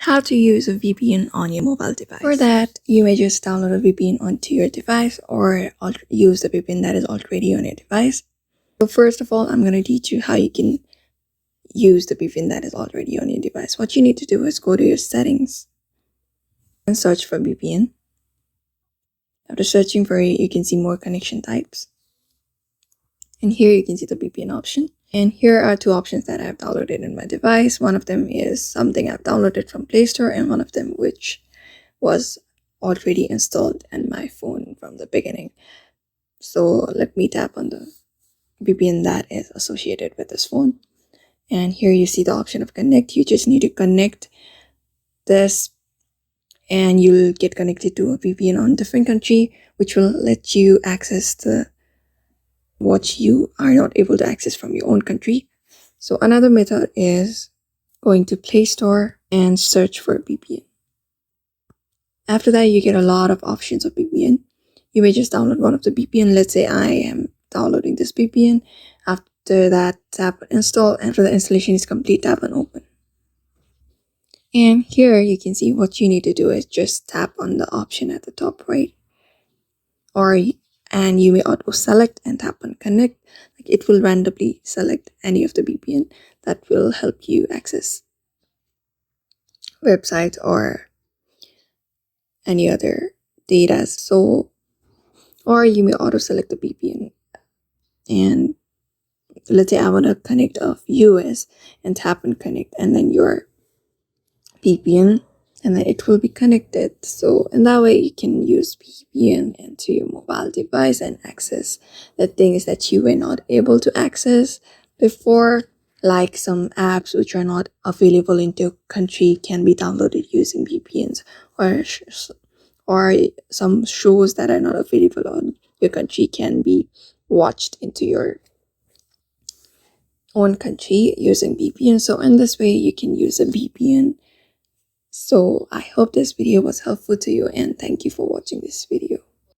How to use a VPN on your mobile device. For that, you may just download a VPN onto your device or use the VPN that is already on your device. So first of all, I'm going to teach you how you can use the VPN that is already on your device. What you need to do is go to your settings and search for VPN. After searching for it, you can see more connection types. And here you can see the VPN option. And here are two options that I have downloaded in my device. One of them is something I've downloaded from Play Store, and one of them which was already installed in my phone from the beginning. So let me tap on the VPN that is associated with this phone. And here you see the option of connect. You just need to connect this and you'll get connected to a VPN on a different country, which will let you access what you are not able to access from your own country. So another method is going to Play Store and search for VPN. After that, you get a lot of options of VPN. You may just download one of the VPN. Let's say I am downloading this VPN. After that, tap install. After the installation is complete, tap on open. And here you can see what you need to do is just tap on the option at the top right, and you may auto select and tap on connect. It will randomly select any of the VPN that will help you access websites or any other data. Or you may auto select the VPN, and let's say I want to connect off US and tap on connect, and then your VPN, and then it will be connected. So in that way you can use VPN into your mobile device and access the things that you were not able to access before, like some apps which are not available in your country can be downloaded using VPNs, or some shows that are not available on your country can be watched into your own country using VPN. So in this way you can use a VPN. So I hope this video was helpful to you, and thank you for watching this video.